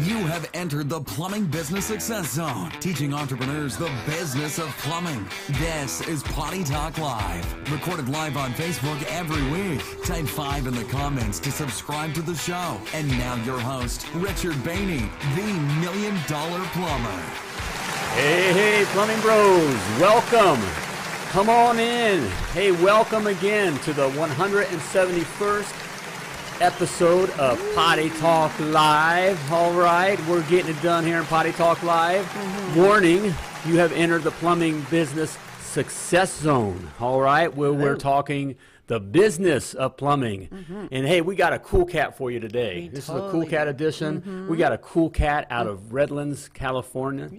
You have entered the Plumbing Business Success Zone, teaching entrepreneurs the business of plumbing. This is Potty Talk Live, recorded live on Facebook every week. Type 5 in the comments to subscribe to the show. And now your host, Richard Behney, the $1 Million Plumber. Hey, plumbing bros, welcome. Come on in. Hey, welcome again to the 171st episode of Potty Talk Live. All right, we're getting it done here in Potty Talk Live. Warning, you have entered the Plumbing Business Success Zone. All right, where we're talking the business of plumbing. And hey, we got a cool cat for you today. This is a cool cat edition. We got a cool cat out of Redlands, California.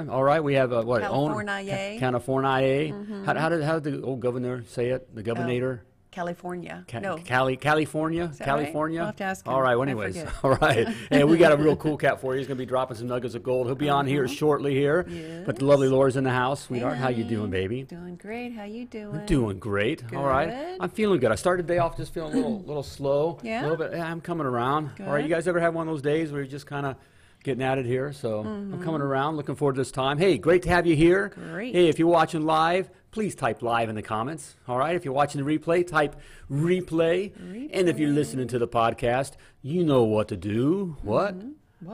All right, we have a what? California. California. How did the old governor say it? The governator? California. California? Right? California? We'll have to ask him. All right, well, anyways. All right. Hey, we got a real cool cat for you. He's going to be dropping some nuggets of gold. He'll be on here shortly here. Yes. But the lovely Laura's in the house. Sweetheart, how you doing, baby? Doing great. How you doing? I'm doing great. Good. All right. I'm feeling good. I started the day off just feeling a little slow. Yeah? A little bit. Yeah, I'm coming around. Good. All right, you guys ever have one of those days where you're just kind of getting at it here? So I'm coming around. Looking forward to this time. Hey, great to have you here. Great. Hey, if you're watching live, please type live in the comments. All right. If you're watching the replay, type replay. And if you're listening to the podcast, you know what to do. What?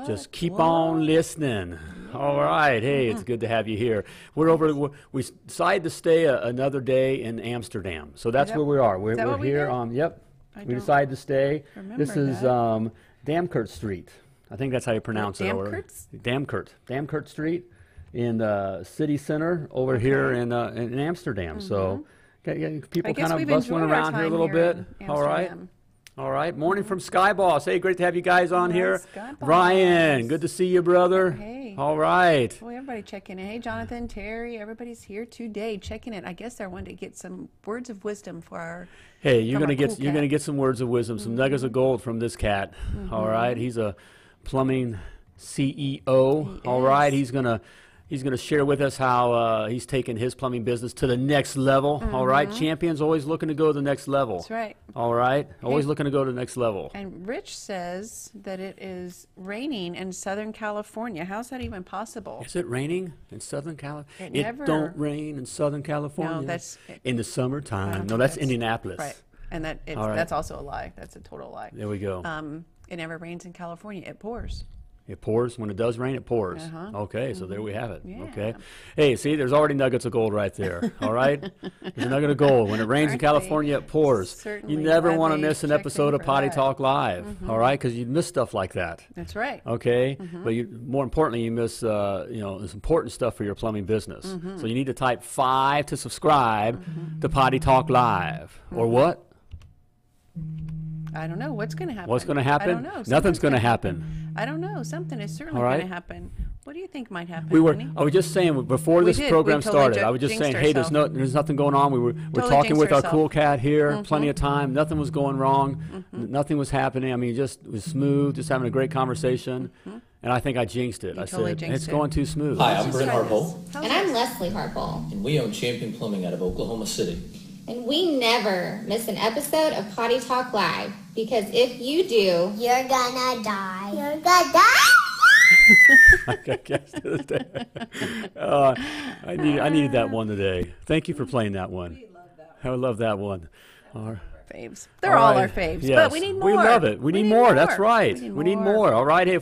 Just keep on listening. All right. Hey, it's good to have you here. We decided to stay another day in Amsterdam. So that's where we are. We're here on, we decided to stay. This is Damkert Street. I think that's how you pronounce it. Damkert Street in the city center over here in Amsterdam. So people kind of bustling around here a little bit. All right. Morning from Sky Boss. Hey, great to have you guys on here. Ryan, good to see you, brother. Hey. All right. Boy, everybody checking in. Hey, Jonathan, Terry, everybody's here today checking in. I guess they're wanting to get some words of wisdom for our. Hey, you're gonna get some words of wisdom, some nuggets of gold from this cat. All right. He's a plumbing CEO. All right. He's gonna share with us how he's taken his plumbing business to the next level. All right. Champions always looking to go to the next level. That's right. All right. Always looking to go to the next level. And Rich says that it is raining in Southern California. How's that even possible? Is it raining in Southern California? It don't rain in Southern California. No, that's in the summertime. No, that's Indianapolis. Right. And that's also a lie. That's a total lie. There we go. It never rains in California. It pours. It pours. When it does rain, it pours. Okay, so there we have it. Yeah. Okay. Hey, see, there's already nuggets of gold right there. All right? There's a nugget of gold. When it rains in California, it pours. Certainly. You never want to miss an episode of Potty Talk Live, all right? Because you miss stuff like that. That's right. Okay? But more importantly, you miss this important stuff for your plumbing business. So you need to type 5 to subscribe to Potty Talk Live. Or what? I don't know. What's going to happen? What's going to happen? I don't know. Nothing's going to happen. I don't know. Something is certainly All right. going to happen. What do you think might happen? I was just saying before this program started, I was just saying, hey, there's nothing going on. We're talking with our cool cat here, plenty of time. Nothing was going wrong. Nothing was happening. I mean, it was smooth, just having a great conversation. And I think I jinxed it. I said, it's going too smooth. Hi, I'm Brent Harpole. And I'm Leslie Harpole. And we own Champion Plumbing out of Oklahoma City. And we never miss an episode of Potty Talk Live, because if you do, you're gonna die. You're gonna die! I guess to this day. I needed that one today. Thank you for playing that one. We love that one. I love that one. Faves. They're all our faves, yes. but we need more. We love it. We need more. That's right. We need more. All right. Hey,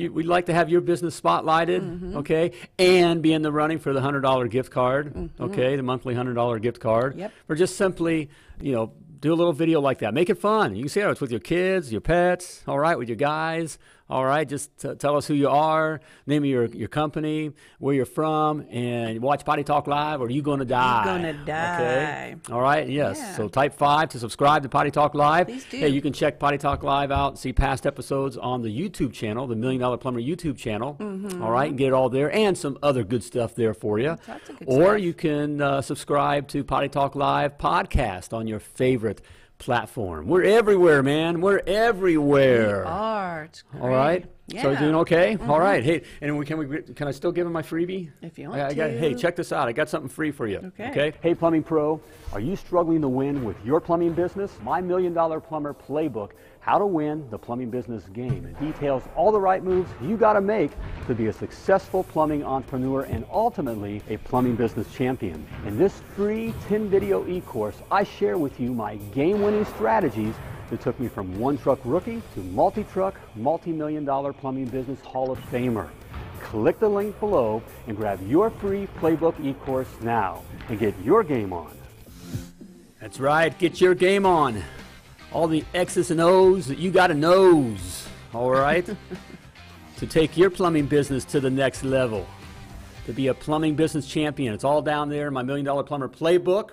we'd like to have your business spotlighted, okay, and be in the running for the $100 gift card, okay, the monthly $100 gift card, or just simply, do a little video like that. Make it fun. You can see how it's with your kids, your pets, all right, with your guys. All right, just tell us who you are, name of your company, where you're from, and watch Potty Talk Live, or are you going to die? You're going to die. Okay. All right, yes. Yeah. So type 5 to subscribe to Potty Talk Live. Please do. Hey, you can check Potty Talk Live out and see past episodes on the YouTube channel, the $1 Million Plumber YouTube channel. All right, and get it all there, and some other good stuff there for you. Lots of good or stuff. You can subscribe to Potty Talk Live podcast on your favorite platform. We're everywhere, man. We're everywhere. We are. It's great. All right. Yeah. So you're doing okay? All right. Hey, and can I still give him my freebie? If you want to. Hey, check this out. I got something free for you. Okay. Hey, Plumbing Pro, are you struggling to win with your plumbing business? My $1 Million Plumber Playbook, How to Win the Plumbing Business Game. It details all the right moves you got to make to be a successful plumbing entrepreneur and ultimately a plumbing business champion. In this free 10-video e-course, I share with you my game-winning strategies that took me from one-truck rookie to multi-truck, multi-million-dollar plumbing business Hall of Famer. Click the link below and grab your free playbook e-course now and get your game on. That's right, get your game on. All the X's and O's that you gotta knows, all right? To take your plumbing business to the next level. To be a plumbing business champion. It's all down there in my $1 Million Plumber Playbook.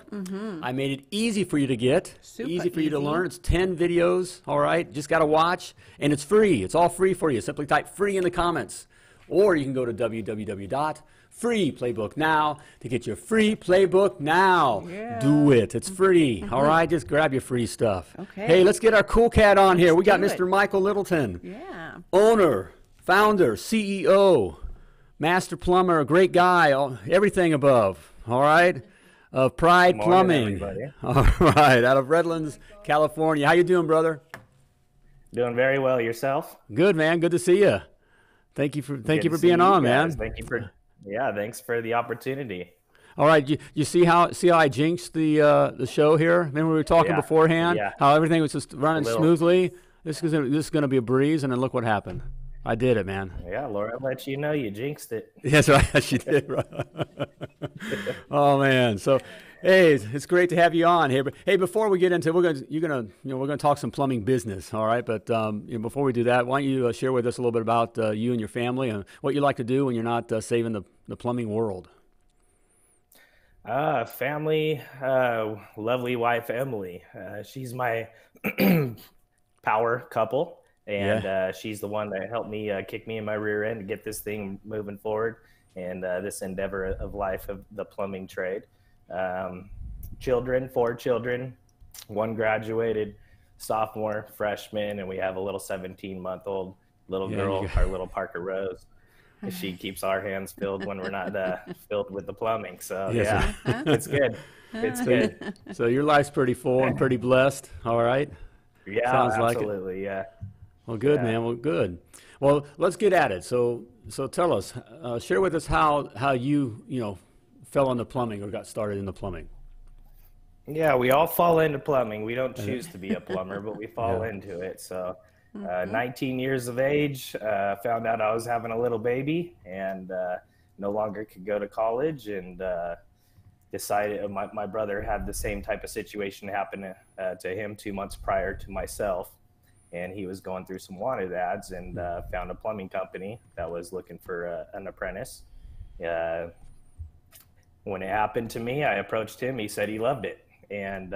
I made it easy for you to get, easy for you to learn. It's 10 videos, all right? Just got to watch, and it's free. It's all free for you. Simply type free in the comments. Or you can go to www.freeplaybooknow to get your free playbook now. Yeah. Do it. It's free, all right? Just grab your free stuff. Okay. Hey, let's get our cool cat on here. We got do Mr. Michael Littleton. Yeah. Owner, founder, CEO. Master plumber, a great guy, everything above, all right? Of Pride Plumbing. All right, out of Redlands, California. How you doing, brother? Doing very well. Yourself? Good, man. Good to see you. Thank you for being on, man. Thank you for thanks for the opportunity. All right, you see how I jinxed the show here? Remember we were talking beforehand how everything was just running smoothly. This is going to be a breeze, and then look what happened. I did it, man. Yeah, Laura let you know you jinxed it. That's right, she did. Right. Oh man, so hey, it's great to have you on here. But hey, before we get into we're gonna talk some plumbing business, all right? But before we do that, why don't you share with us a little bit about you and your family and what you like to do when you're not saving the plumbing world? Family, lovely wife Emily. She's my power couple. And she's the one that helped me kick me in my rear end to get this thing moving forward and this endeavor of life of the plumbing trade. 4 children, 1 graduated sophomore, freshman, and we have a little 17-month-old little girl, our little Parker Rose. She keeps our hands filled when we're not filled with the plumbing. So it's good. It's good. So your life's pretty full and pretty blessed. All right. Yeah, sounds absolutely. Like it. Yeah. Well, good, man. Well, good. Well, let's get at it. So tell us, share with us how you fell into plumbing or got started in the plumbing. Yeah, we all fall into plumbing. We don't choose to be a plumber, but we fall into it. So, 19 years of age, found out I was having a little baby and no longer could go to college, and decided my brother had the same type of situation happen to him 2 months prior to myself. And he was going through some wanted ads and found a plumbing company that was looking for an apprentice. When it happened to me, I approached him. He said he loved it and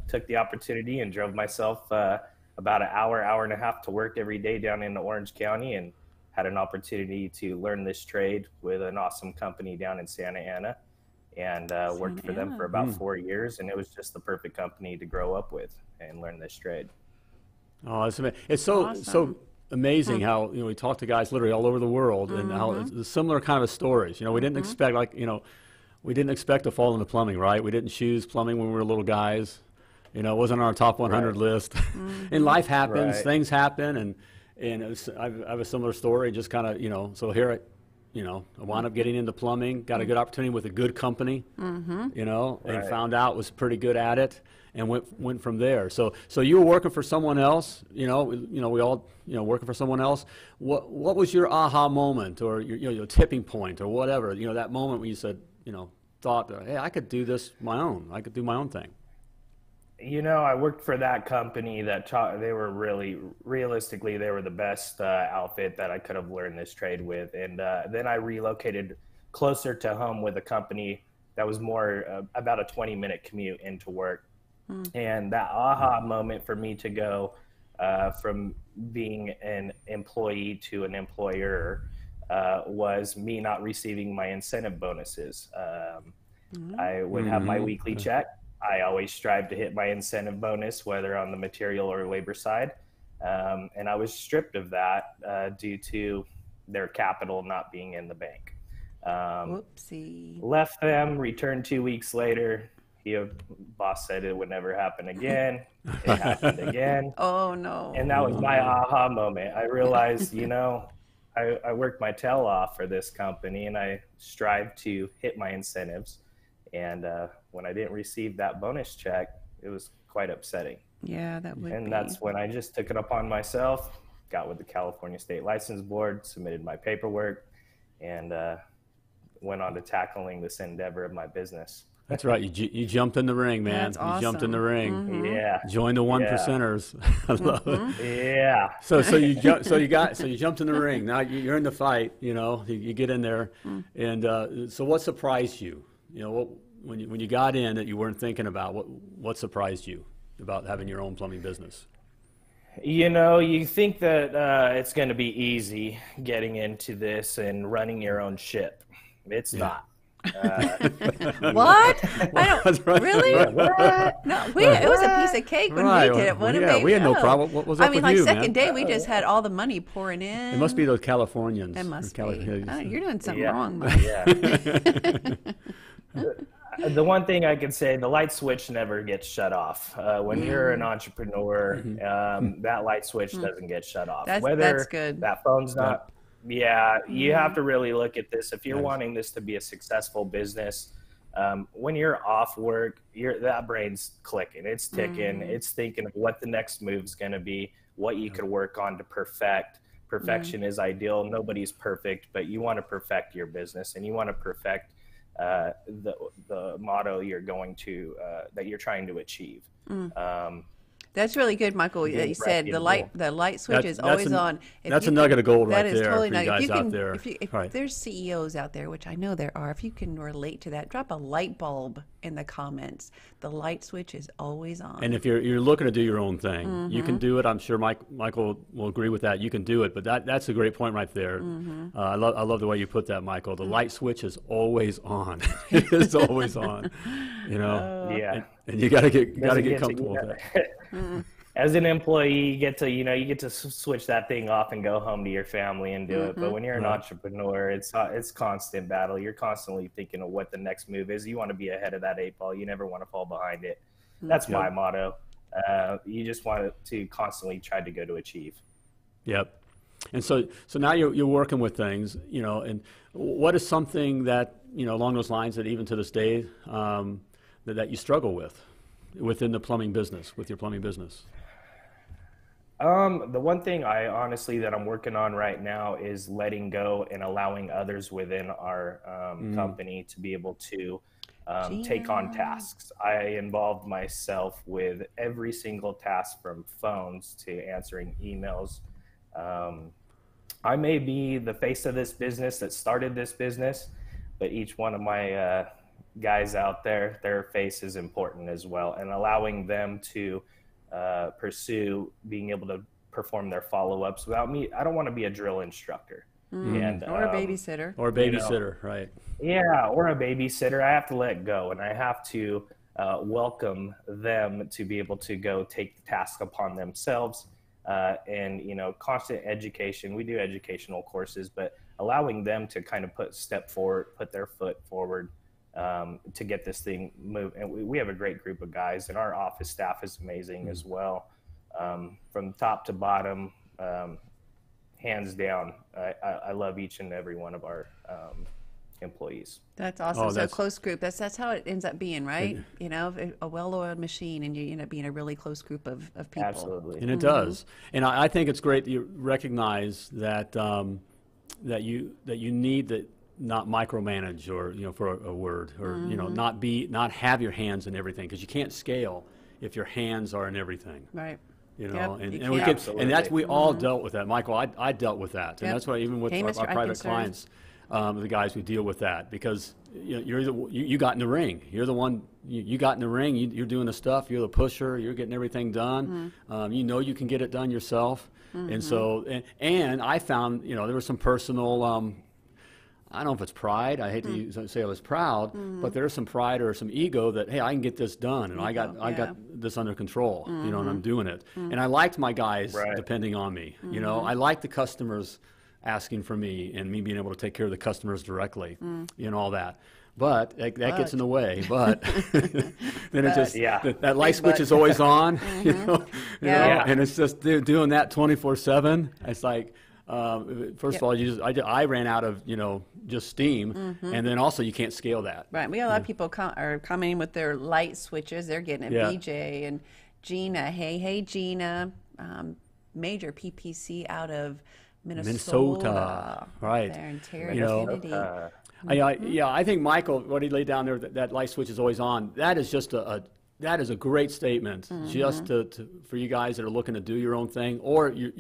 took the opportunity and drove myself about an hour and a half to work every day down in Orange County, and had an opportunity to learn this trade with an awesome company down in Santa Ana, and worked for them for about 4 years. And it was just the perfect company to grow up with and learn this trade. Oh, it's so amazing how we talk to guys literally all over the world, and how it's similar kind of stories. We didn't expect we didn't expect to fall into plumbing, right? We didn't choose plumbing when we were little guys. It wasn't on our top 100 list. And life happens, things happen, and I have a similar story. Just kind of so here I wound up getting into plumbing, got a good opportunity with a good company, and found out was pretty good at it. And went from there. So you were working for someone else. We all working for someone else. What was your aha moment, or your tipping point, or whatever? That moment when you said, thought, hey, I could do this my own. I could do my own thing. I worked for that company that they were realistically, they were the best outfit that I could have learned this trade with. And then I relocated closer to home with a company that was more about a 20-minute commute into work. And that aha moment for me to go from being an employee to an employer was me not receiving my incentive bonuses. I would have my weekly check. I always strive to hit my incentive bonus, whether on the material or labor side. And I was stripped of that due to their capital not being in the bank. Whoopsie. Left them, returned 2 weeks later. Boss said it would never happen again. It happened again. Oh, no. And that was my aha moment. I realized, I worked my tail off for this company, and I strived to hit my incentives. And when I didn't receive that bonus check, it was quite upsetting. Yeah, that would be. And that's when I just took it upon myself, got with the California State License Board, submitted my paperwork, and went on to tackling this endeavor of my business. That's right. You jumped in the ring, man. That's awesome. You jumped in the ring. Mm-hmm. Yeah. Join the one percenters. I love it. Yeah. So you jumped in the ring. Now you're in the fight. You get in there, and so what surprised you? When you got in that you weren't thinking about, what surprised you about having your own plumbing business? You think that it's going to be easy getting into this and running your own ship. It's not. What? I don't really. What? No, it was a piece of cake when we did it. What a baby! We had no problem. What was up with you, second man? day we just had all the money pouring in. It must be those Californians. It must be. You're doing something wrong, Mike. Yeah. The one thing I can say, the light switch never gets shut off. When you're an entrepreneur, that light switch doesn't get shut off. That's good. That phone's not. Yeah, you have to really look at this. If you're wanting this to be a successful business, when you're off work, that brain's clicking. It's ticking. It's thinking of what the next move's going to be, what you could work on to perfect. Perfection is ideal. Nobody's perfect, but you want to perfect your business, and you want to perfect the motto that you're trying to achieve. That's really good, Michael. That you said the light switch is always on. That's a nugget of gold right there. That is totally for you nugget. guys out there. If there's CEOs out there, which I know there are, if you can relate to that, drop a light bulb in the comments. The light switch is always on. And if you're looking to do your own thing, you can do it. I'm sure Michael will agree with that. You can do it, but that's a great point right there. I love the way you put that, Michael. The light switch is always on. It's always on. Yeah. And you got to get comfortable with that. As an employee, you get to switch that thing off and go home to your family and do it. But when you're an entrepreneur, it's constant battle. You're constantly thinking of what the next move is. You want to be ahead of that 8 ball. You never want to fall behind it. That's my motto. You just want to constantly try to go to achieve. Yep. And so now you're working with things, and what is something that, along those lines that even to this day that you struggle with within the plumbing business, with your plumbing business? The one thing that I'm working on right now is letting go and allowing others within our company to be able to take on tasks. I involved myself with every single task, from phones to answering emails. I may be the face of this business that started this business, but each one of my guys out there, their face is important as well, and allowing them to pursue being able to perform their follow-ups without me. I don't want to be a drill instructor. Or a babysitter. Or a babysitter, right. Yeah, or a babysitter. I have to let go, and I have to welcome them to be able to go take the task upon themselves. And, constant education. We do educational courses, but allowing them to kind of put their foot forward to get this thing moved. And we have a great group of guys, and our office staff is amazing as well. From top to bottom, hands down, I love each and every one of our employees. That's awesome. So a close group. That's how it ends up being, right? A well-oiled machine, and you end up being a really close group of people. Absolutely. And it does. And I think it's great that you recognize that that you need to not micromanage, or for a word, or not have your hands in everything, because you can't scale if your hands are in everything. Right. And that's we all dealt with that, Michael. I dealt with that, and that's why even with our private clients, the guys who deal with that, because you got in the ring. You're the one. You got in the ring. You're doing the stuff. You're the pusher. You're getting everything done. You can get it done yourself. And so and I found there was some personal I don't know if it's pride. I hate to say I was proud, but there's some pride or some ego that, hey, I can get this done, and I got this under control, you know, and I'm doing it. And I liked my guys depending on me. You know, I liked the customers asking for me and me being able to take care of the customers directly, you know, all that. But that gets in the way. But then it just that light switch is always on, you know, and it's just doing that 24/7. It's like. First of all, I ran out of, you know, just steam, and then also you can't scale that. Right. We have a lot of people are coming with their light switches. They're getting it. BJ and Gina. Hey, Gina. Major PPC out of Minnesota. Right. There in Terry, you know, I think Michael, what he laid down there, that light switch is always on. That is just that is a great statement, just for you guys that are looking to do your own thing, or you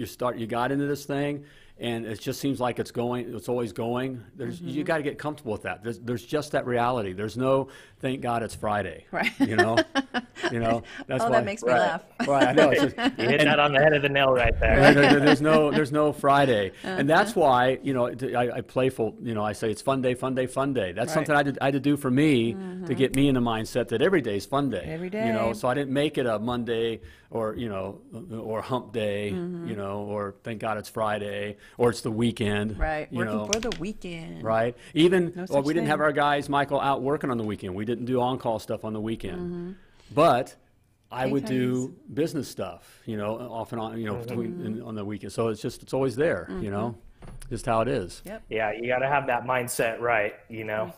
got into this thing, and it just seems like it's always going. You got to get comfortable with that. There's just that reality. There's no, thank God it's Friday. Right. You know. That's why that makes me laugh. Right. I know. You hit that on the head of the nail right there. Right, there's no Friday, and that's why, you know, I playful. You know, I say it's fun day, fun day, fun day. That's something I had to do for me to get me in the mindset that every day is fun day. Every day. You know, so I didn't make it a Monday or, you know, or hump day, you know, or thank God it's Friday, or it's the weekend. Right. You Working know, for the weekend. Right. Even we didn't have thing. our guys, Michael, out working on the weekend. We didn't do on-call stuff on the weekend. But I would do business stuff, you know, off and on, you know, on the weekend. So it's always there, you know, just how it is. Yep. Yeah, you got to have that mindset right, you know.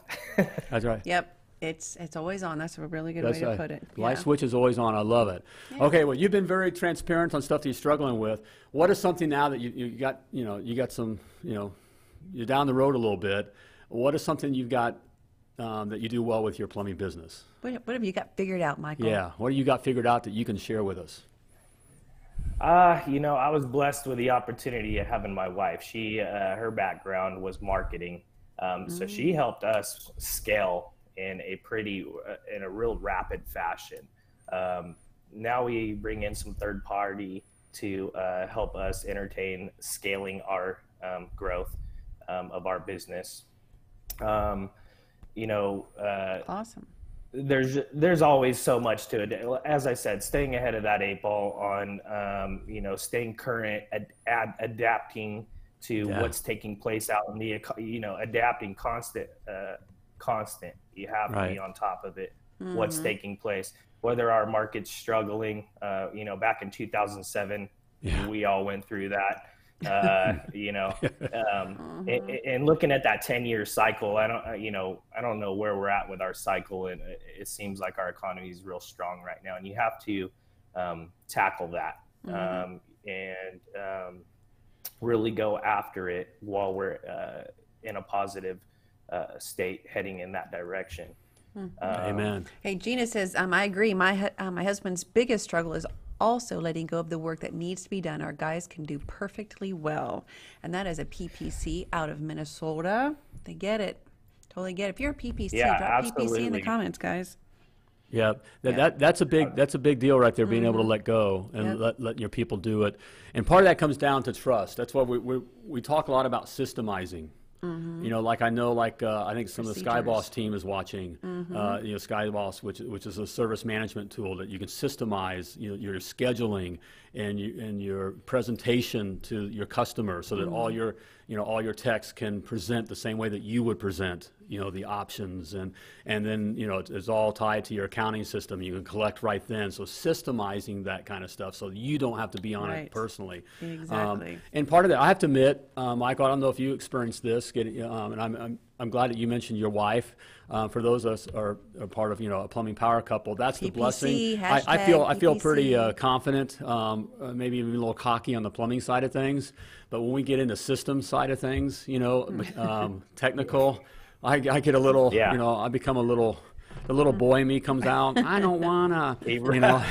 That's right. Yep. It's always on. That's a really good way to put it. Light switch is always on. I love it. Yeah. Okay, well, you've been very transparent on stuff that you're struggling with. What is something now that you got, you know, you got some, you know, you're down the road a little bit. What is something you've got that you do well with your plumbing business? What have you got figured out, Michael? Yeah, what do you got figured out that you can share with us? You know, I was blessed with the opportunity of having my wife. She, her background was marketing, so she helped us scale in a real rapid fashion. Now we bring in some third party to help us entertain scaling our growth of our business. You know, awesome. There's always so much to it. As I said, staying ahead of that 8 ball on, you know, staying current, adapting to what's taking place out in the, you know, adapting constant. You have to be on top of it. What's taking place, whether our market's struggling. You know, back in 2007, we all went through that. You know, and looking at that 10-year cycle, I don't know where we're at with our cycle, and it seems like our economy is real strong right now, and you have to tackle that and really go after it while we're in a positive state, heading in that direction. Amen. Hey, Gina says, I agree. My husband's biggest struggle is also letting go of the work that needs to be done. Our guys can do perfectly well. And that is a PPC out of Minnesota. They get it. Totally get it. If you're a PPC, drop absolutely. PPC in the comments, guys. Yeah, that's a big deal right there, being able to let go and let your people do it. And part of that comes down to trust. That's why we talk a lot about systemizing. You know, like I think some of the SkyBoss team is watching. You know, SkyBoss, which is a service management tool that you can systemize, you know, your scheduling and your presentation to your customers, so that all your techs can present the same way that you would present, you know, the options, and then, you know, it's all tied to your accounting system. You can collect right then. So systemizing that kind of stuff, so you don't have to be on it personally. Exactly. And part of that, I have to admit, Michael, I don't know if you experienced this, and I'm glad that you mentioned your wife. For those of us are part of, you know, a plumbing power couple, that's the blessing. I feel pretty confident, maybe even a little cocky on the plumbing side of things. But when we get into system side of things, you know, technical, I get a little, you know, I become a little. The little boy in me comes out. I don't wanna, you know.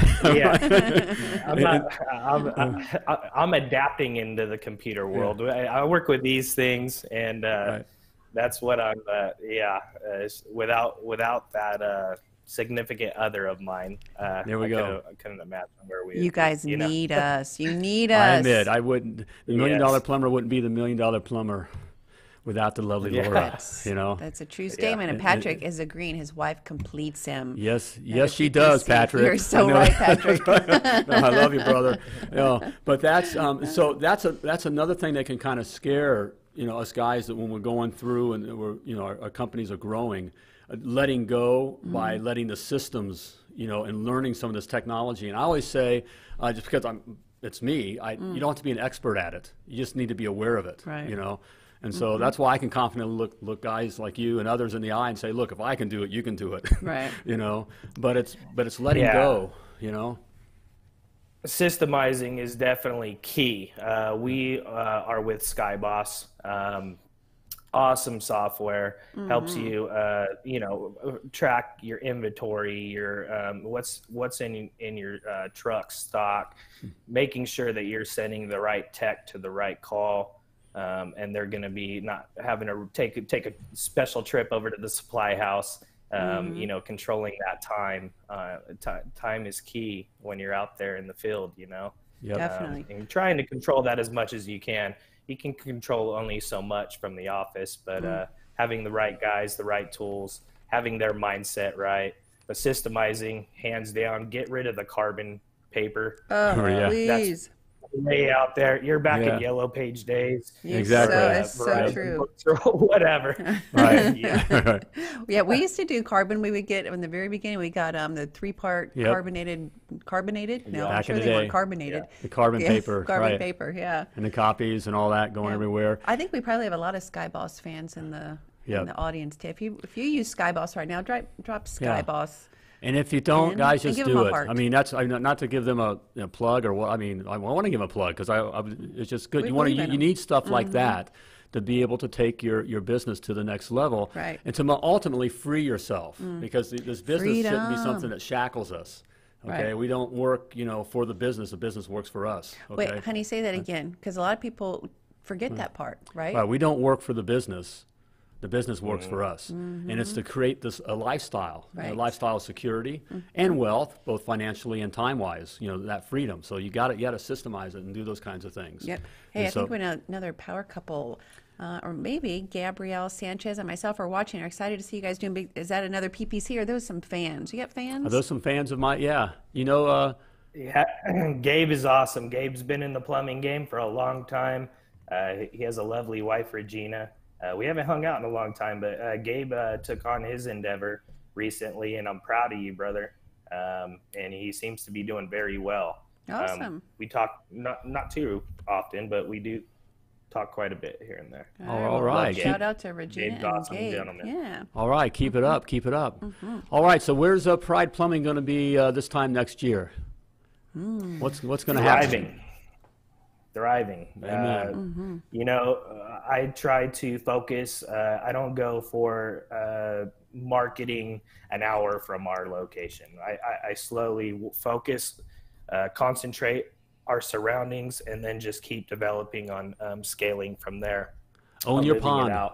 I'm adapting into the computer world. I work with these things, and that's what I'm. Without that significant other of mine, there we go. I couldn't imagine where we. You guys need us. You need us. I admit, I wouldn't. The $1 million plumber wouldn't be the $1 million plumber without the lovely Laura, you know. That's a true statement. And Patrick is agreeing. His wife completes him. Yes, she does, Patrick. You're so right, Patrick. No, I love you, brother. But that's so that's another thing that can kind of scare us guys, that when we're going through and we're our companies are growing, letting go by letting the systems and learning some of this technology. And I always say, just because it's me, you don't have to be an expert at it. You just need to be aware of it. Right. And so that's why I can confidently look guys like you and others in the eye and say, look, if I can do it, you can do it. Right. But it's letting go. Systemizing is definitely key. We are with Skyboss. Awesome software, helps you track your inventory, your what's in your truck stock, making sure that you're sending the right tech to the right call, and they're going to be not having to take a special trip over to the supply house. Controlling that time. Time is key when you're out there in the field. Yep. Definitely. And trying to control that as much as you can. You can control only so much from the office, but having the right guys, the right tools, having their mindset right, but systemizing, hands down, get rid of the carbon paper. Please. Way out there. You're back in Yellow Page days. Exactly. It's so true. Whatever. Right. Yeah, we used to do carbon. We would get, in the very beginning, we got the 3-part carbonated. No, I'm Back sure in the they day. weren't carbonated. The carbon paper. Carbon right. paper, yeah. And the copies and all that going everywhere. I think we probably have a lot of Skyboss fans in the audience too. If you use Skyboss right now, drop Skyboss. And if you don't, guys, just do it. Heart. I mean, that's not to give them a plug or what. I mean, I want to give them a plug because it's just good. You need stuff like that to be able to take your business to the next level, right? And to ultimately free yourself, because this business shouldn't be something that shackles us. Okay, Right. we don't work, for the business business works for us. Okay? Wait, honey, say that again, because a lot of people forget that part, right? We don't work for the business works for us, and it's to create a lifestyle, a lifestyle of security and wealth, both financially and time-wise. That freedom. So you got to systemize it and do those kinds of things. Yep. Hey, I think when another power couple, or maybe Gabrielle Sanchez and myself are watching, are excited to see you guys doing big. Is that another PPC, or are those some fans? You got fans? Are those some fans of mine? Yeah. Yeah, Gabe is awesome. Gabe's been in the plumbing game for a long time. He has a lovely wife, Regina. We haven't hung out in a long time, but Gabe took on his endeavor recently, and I'm proud of you, brother. And he seems to be doing very well. Awesome. We talk not too often, but we do talk quite a bit here and there. All right. Shout out to Regina Gabe's and awesome Gabe. gentleman. Yeah. All right. Keep it up. Keep it up. All right. So where's Pride Plumbing going to be this time next year? What's going to happen? Thriving. Amen. I try to focus. I don't go for marketing an hour from our location. I slowly focus, concentrate our surroundings, and then just keep developing on scaling from there. Own your pond.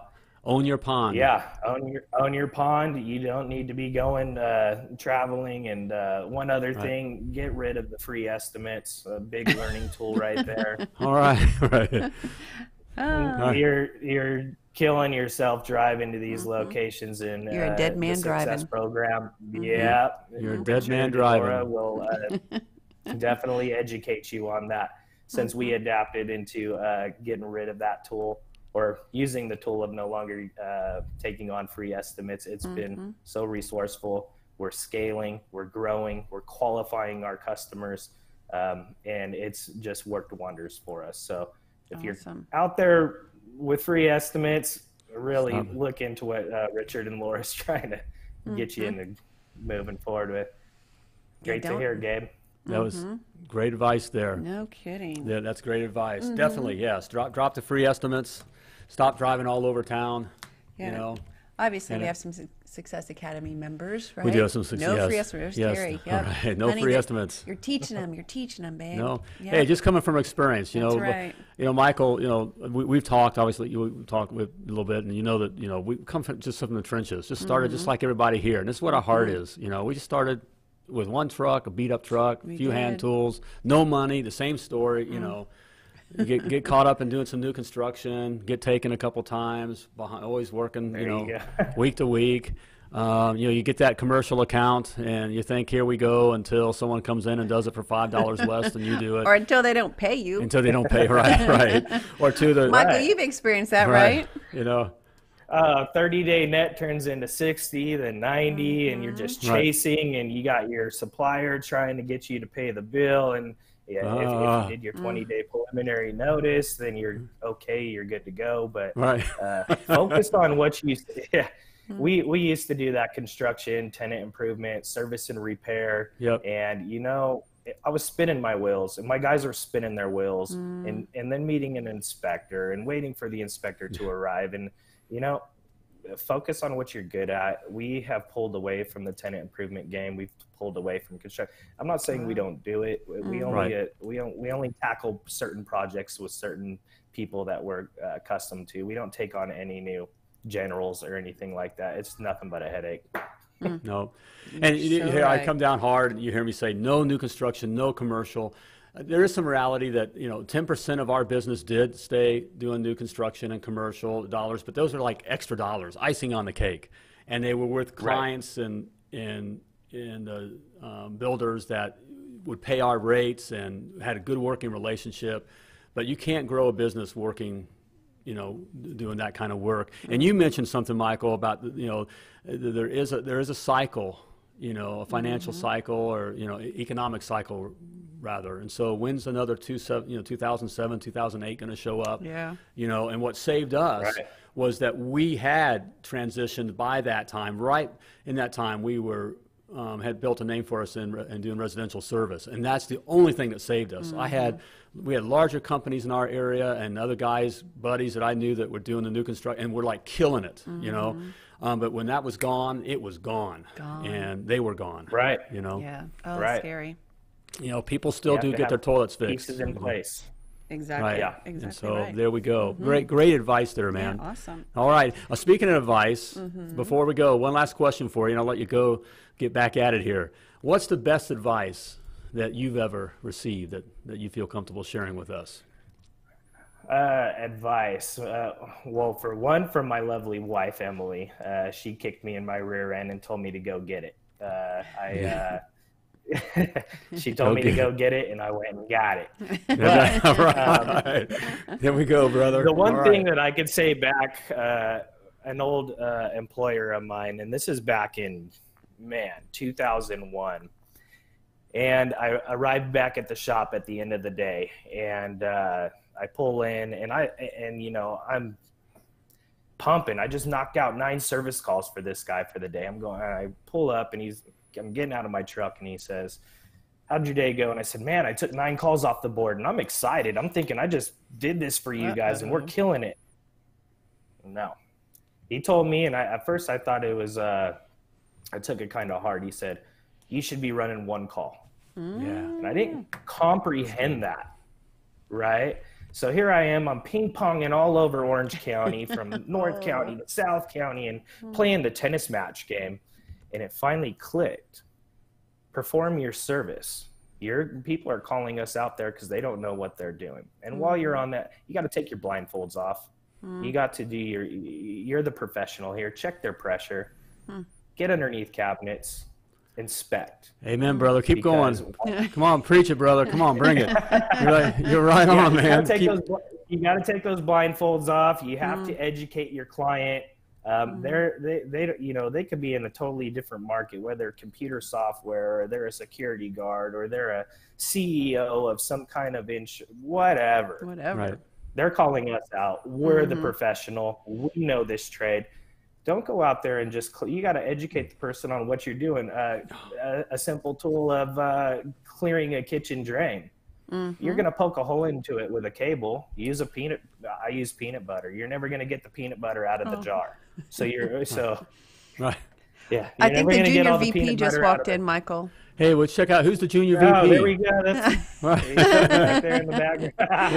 Own your pond. Yeah, own your pond. You don't need to be going traveling. And one other thing, get rid of the free estimates. A big learning tool right there. All right, right. You're killing yourself driving to these locations in You're a dead man the Success driving. Program. Yeah, You're a dead man Richard and Laura driving. will definitely educate you on that. Since we adapted into getting rid of that tool, or using the tool of no longer taking on free estimates, it's been so resourceful. We're scaling, we're growing, we're qualifying our customers, and it's just worked wonders for us. So if you're out there with free estimates, really look into what Richard and Laura's trying to get you into moving forward with. Great to hear, Gabe. That was great advice there. No kidding. Yeah, that's great advice. Definitely, yes. Drop the free estimates. Stop driving all over town. Yeah. Obviously, we have some Success Academy members, right? We do have some success. No free estimates, Yes. Terry. All Yep. right. No Honey, free estimates. You're teaching them, babe. No. Yep. Hey, just coming from experience, That's right. Michael, we've talked, obviously, we've talked with a little bit, and that, we come from the trenches. Just started just like everybody here. And this is what our heart is. We just started with one truck, a beat up truck, a few hand tools, no money, the same story, get caught up in doing some new construction, get taken a couple times, always working, week to week. You get that commercial account and you think, here we go, until someone comes in and does it for $5 less than you do it. Or until they don't pay you. Until they don't pay, right. Or to the Michael, you've experienced that, right? 30-day net turns into 60, then 90, and you're just chasing, and you got your supplier trying to get you to pay the bill. And if you did your 20-day preliminary notice, then you're okay, you're good to go. But focused on what you we used to do that construction, tenant improvement, service and repair. And I was spinning my wheels, and my guys were spinning their wheels, and then meeting an inspector and waiting for the inspector to arrive. And focus on what you're good at. We have pulled away from the tenant improvement game. We've pulled away from construction. I'm not saying we don't do it. We only tackle certain projects with certain people that we're accustomed to. We don't take on any new generals or anything like that. It's nothing but a headache. No. And I come down hard, and you hear me say no new construction, no commercial. There is some reality that 10% of our business did stay doing new construction and commercial dollars, but those are like extra dollars, icing on the cake, and they were with clients and builders that would pay our rates and had a good working relationship. But you can't grow a business working, doing that kind of work. And you mentioned something, Michael, about there is a cycle. A financial cycle, or economic cycle rather. And so when's another 2007, 2008 going to show up? And what saved us was that we had transitioned by that time. Right in that time, we were had built a name for us in doing residential service, and that's the only thing that saved us. We had larger companies in our area and other guys, buddies that I knew that were doing the new construction, and were like killing it, but when that was gone, it was gone. And they were gone. Scary. People still do get their toilets fixed. Pieces in place. Exactly. Exactly. And so there we go. Great advice there, man. Yeah, awesome. All right. Speaking of advice, before we go, one last question for you, and I'll let you go get back at it here. What's the best advice that you've ever received that you feel comfortable sharing with us? Advice. Well, for one, from my lovely wife, Emily. She kicked me in my rear end and told me to go get it. She told me to go get it, and I went and got it. But, there we go, brother. The one thing that I could say back, an old employer of mine, and this is back in, 2001. And I arrived back at the shop at the end of the day, and I pull in, and I'm pumping. I just knocked out 9 service calls for this guy for the day. I pull up, and I'm getting out of my truck, and he says, "How'd your day go?" And I said, "Man, I took 9 calls off the board, and I'm excited. I'm thinking I just did this for you guys, and we're killing it." No. He told me, and at first I thought it was, I took it kind of hard. He said, "You should be running 1 call." And I didn't comprehend that, right? So here I am, I'm ping-ponging all over Orange County, from North County to South County, and playing the tennis match game. And it finally clicked. Perform your service. Your people are calling us out there because they don't know what they're doing. And while you're on that, you got to take your blindfolds off. You got to do you're the professional here. Check their pressure. Get underneath cabinets. Inspect. Amen, brother. Keep going. Come on, preach it, brother. Come on, bring it. You're right on, man. You got to take those blindfolds off. You have to educate your client. They could be in a totally different market, whether computer software, or they're a security guard, or they're a CEO of some kind of whatever. Right. They're calling us out. We're the professional. We know this trade. Don't go out there and you got to educate the person on what you're doing. A simple tool of clearing a kitchen drain. You're going to poke a hole into it with a cable. I use peanut butter. You're never going to get the peanut butter out of the jar. So Right. Yeah, I you're think never the gonna get junior all the VP peanut just butter out walked of it. in, Michael. Hey, let's check out who's the junior VP. Oh, there we go. That's right there in the background.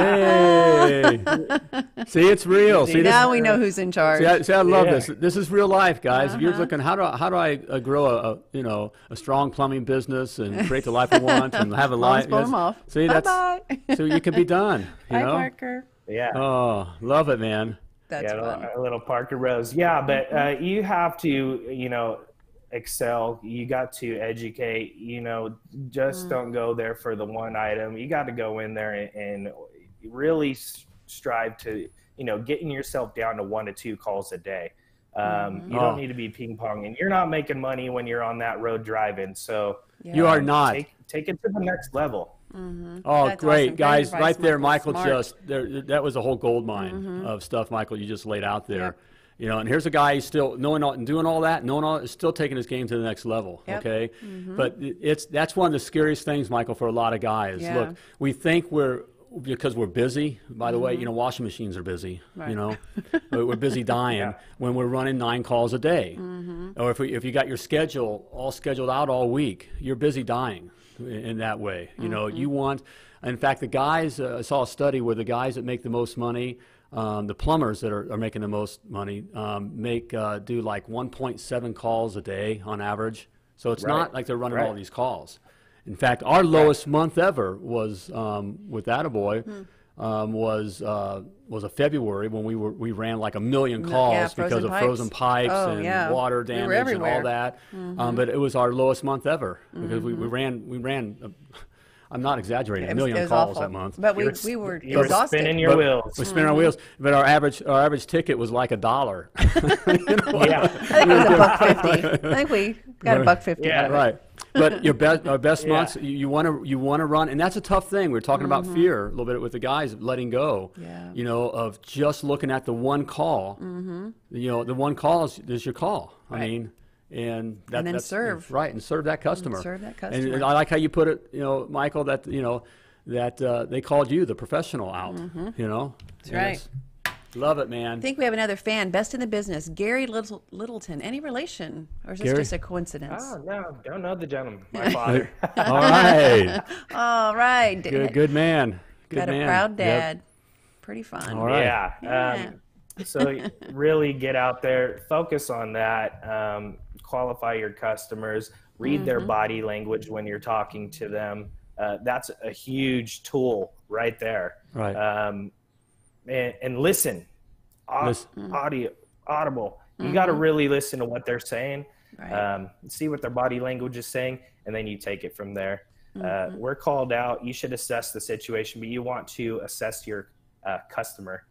Hey. See, it's real. See, Now we know who's in charge. See, I love Yeah. this. This is real life, guys. If you're looking, how do I grow a strong plumbing business and create the life I want and have a life? blow 'em off. See, Bye-bye. so it can be done. You Hi, know? Parker. Yeah. Oh, love it, man. That's fun. A little Parker Rose. Yeah, but you have to, excel. You got to educate. Just don't go there for the one item. You got to go in there and really strive to, getting yourself down to 1 to 2 calls a day. You don't need to be ping ponging. You're not making money when you're on that road driving. So You are not. Take it to the next level. Oh, That's great, awesome. Great guys! advice, Right there, Michael. Michael. Smart. That was a whole gold mine of stuff, Michael. You just laid out there. Yep. And here's a guy who's still knowing all, and doing all that, is still taking his game to the next level. Yep. Okay, but that's one of the scariest things, Michael, for a lot of guys. Yeah. Look, we think because we're busy. By the way, washing machines are busy. Right. We're busy dying when we're running 9 calls a day. Or if you got your schedule all scheduled out all week, you're busy dying in that way. You want. In fact, the guys, I saw a study where the guys that make the most money, the plumbers that are making the most money, do like 1.7 calls a day on average. So it's not like they're running all these calls. In fact, our lowest month ever was with Attaboy was a February when we ran like 1 million calls because of frozen pipes and water damage and all that. But it was our lowest month ever because we ran. I'm not exaggerating. 1 million calls awful. that month. But we were exhausted. Spinning your wheels. We're spinning our wheels. But our average ticket was like $1. Yeah. I think it was $1.50. I think we got $1.50. Yeah. out of it. Right. But our best months, you want to run, and that's a tough thing. We're talking about fear a little bit with the guys, letting go. Yeah. Of just looking at the one call. The one call is your call. Right. I mean. And then that's serve. Right, and serve that customer. And I like how you put it, Michael, that they called you the professional out. That's right. Love it, man. I think we have another fan, best in the business, Gary Littleton. Any relation, or is this just a coincidence? Oh, no, don't know the gentleman. My father. All right. All right. Good man. Good Got man. a proud dad. Yep. Pretty fun. All right. Yeah. So really get out there, focus on that, qualify your customers, read their body language when you're talking to them. That's a huge tool right there. Right. And listen, audible. You got to really listen to what they're saying, see what their body language is saying, and then you take it from there. We're called out. You should assess the situation, but you want to assess your customer.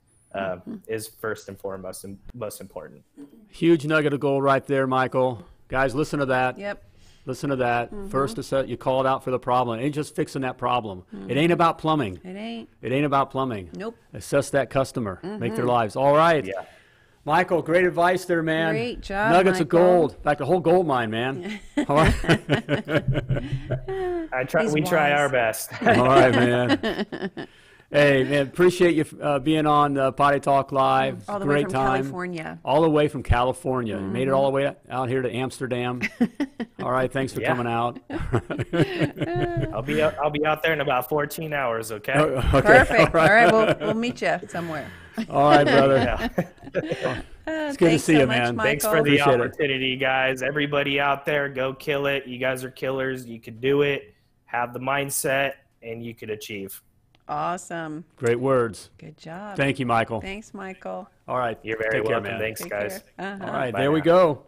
Is first and foremost and most important. Huge nugget of gold right there, Michael. Guys, listen to that. Yep. Listen to that. First, you call it out for the problem. It ain't just fixing that problem. It ain't about plumbing. It ain't about plumbing. Nope. Assess that customer. Make their lives. All right. Yeah. Michael, great advice there, man. Great job, Nuggets of Michael. gold. In fact, a whole gold mine, man. All right. We try our best. All right, man. Hey, man, appreciate you being on Potty Talk Live. All the Great way from time. California. All the way from California. You made it all the way out here to Amsterdam. All right, thanks for coming out. I'll be out there in about 14 hours. Okay. Okay. Perfect. All right, we'll meet you somewhere. All right, brother. Yeah. It's good to see so you, much, man. Thanks for Michael. the Appreciate it. opportunity, guys. Everybody out there, go kill it. You guys are killers. You could do it. Have the mindset, and you could achieve. Awesome. Great words. Good job. Thank you, Michael. Thanks, Michael. All right. You're very Take care, welcome. man. Thanks, Take guys. care. All right, Bye there we now. go.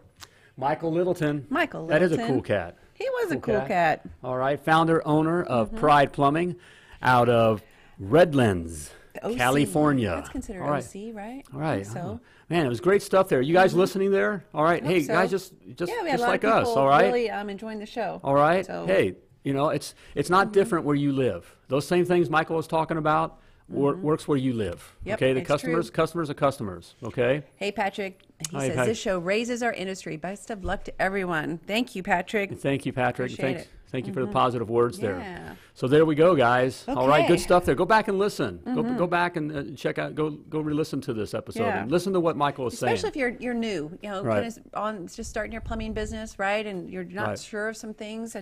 Michael Littleton. Michael That is a Littleton. cool cat. He was a cool cat. All right, founder, owner of Pride Plumbing out of Redlands, OC. California. That's considered All right. OC, right? All right. So. Man, it was great stuff there. You guys listening there? All right. Hey, so. guys, just Yeah, we had a just lot like of us. people All right. really enjoying the show. All right. So, Hey, it's not different where you live. Those same things Michael was talking about works where you live. Yep, okay. The it's customers are customers. Okay. Hey, Patrick. He Hi, says hi. this show raises our industry. Best of luck to everyone. Thank you, Patrick. Thank you, Patrick. Appreciate Thanks. it. Thank you for the positive words there. Yeah. So there we go, guys. All right, good Okay. stuff there. Go back and listen. Go back and check out. Go re-listen to this episode. Yeah. And listen to what Michael is saying. Especially if you're new, you know, Right. kind of just starting your plumbing business, right? And you're not Right. sure of some things. He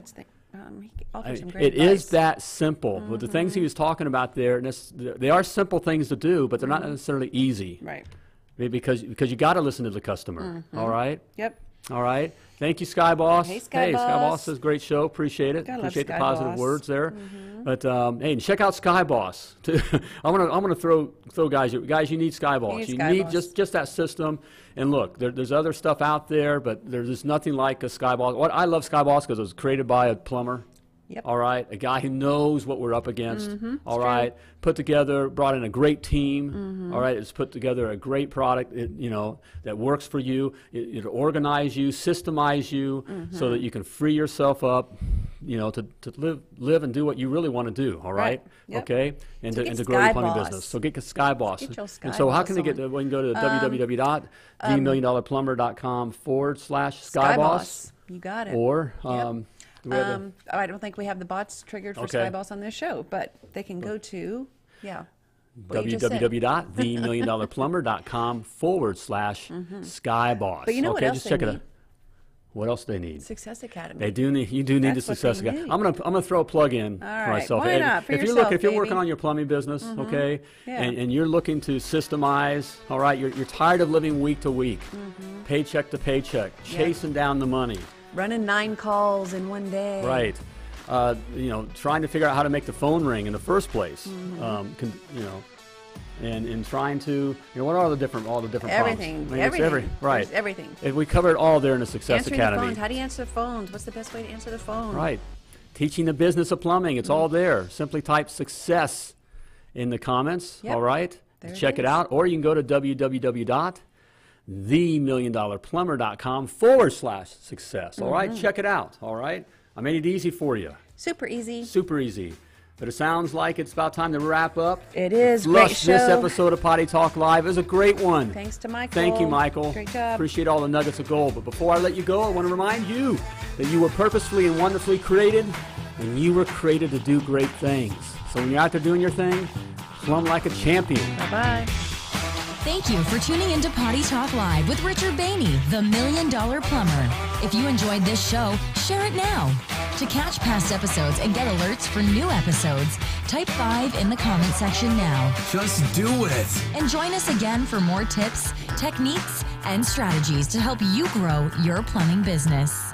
offers some great It advice. is that simple. But the things he was talking about there, they are simple things to do, but they're not necessarily easy. Right. Because you got to listen to the customer. All right. Yep. All right. Thank you, Sky Boss. Hey, Sky Boss. Sky Boss says great show. Appreciate it. Gotta love Appreciate the Sky positive Boss. words there. But hey, and check out Sky Boss. I'm gonna throw guys. You need Sky Boss. need Sky Boss. just that system. And look, there's other stuff out there, but there's just nothing like a Sky Boss. What I love Sky Boss because it was created by a plumber. Yep. All right, a guy who knows what we're up against. All right, put together, brought in a great team. All right, it's put together a great product. That works for you. It'll organize you, systemize you, so that you can free yourself up. To live and do what you really want to do. All right. Yep. Okay, and So to get grow your Sky plumbing Boss. business. So get Sky Boss. Get your Sky and so how Boss can they get? on. Well, you can go to www.themilliondollarplumber.com/SkyBoss. You got it. Or do we have I don't think we have the bots triggered for Okay. Sky Boss on this show, but they can go to, what you just said. www.themilliondollarplumber.com/SkyBoss. But you know what else just they check it need? out. What else they need? Success Academy. They do need. You do need That's the what Success they Academy. need. I'm gonna throw a plug in for right. myself. Why And not? For if you're yourself, if you're baby. working on your plumbing business, okay, Yeah. and you're looking to systemize, all right, you're tired of living week to week, paycheck to paycheck, chasing down the money, Running 9 calls in one day. right? Trying to figure out how to make the phone ring in the first place, and trying to, what are all the different Everything. problems? I mean, it's Everything. right. There's everything. We covered it all there in the Success Answering Academy. the phones. How do you answer the phones? What's the best way to answer the phone? Right. Teaching the business of plumbing. It's all there. Simply type success in the comments. Yep. All right. There it Check it is. out. Or you can go to www.themilliondollarplumber.com/success. All right. Check it out. All right. I made it easy for you. Super easy. Super easy. But it sounds like it's about time to wrap up. It is. Flush Great this show. episode of Potty Talk Live. It was a great one. Thanks to Michael. Thank you, Michael. Great job. Appreciate all the nuggets of gold. But before I let you go, I want to remind you that you were purposefully and wonderfully created, and you were created to do great things. So when you're out there doing your thing, plumb like a champion. Bye-bye. Thank you for tuning into Potty Talk Live with Richard Behney, the $1 Million Plumber. If you enjoyed this show, share it now. To catch past episodes and get alerts for new episodes, type 5 in the comment section now. Just do it. And join us again for more tips, techniques, and strategies to help you grow your plumbing business.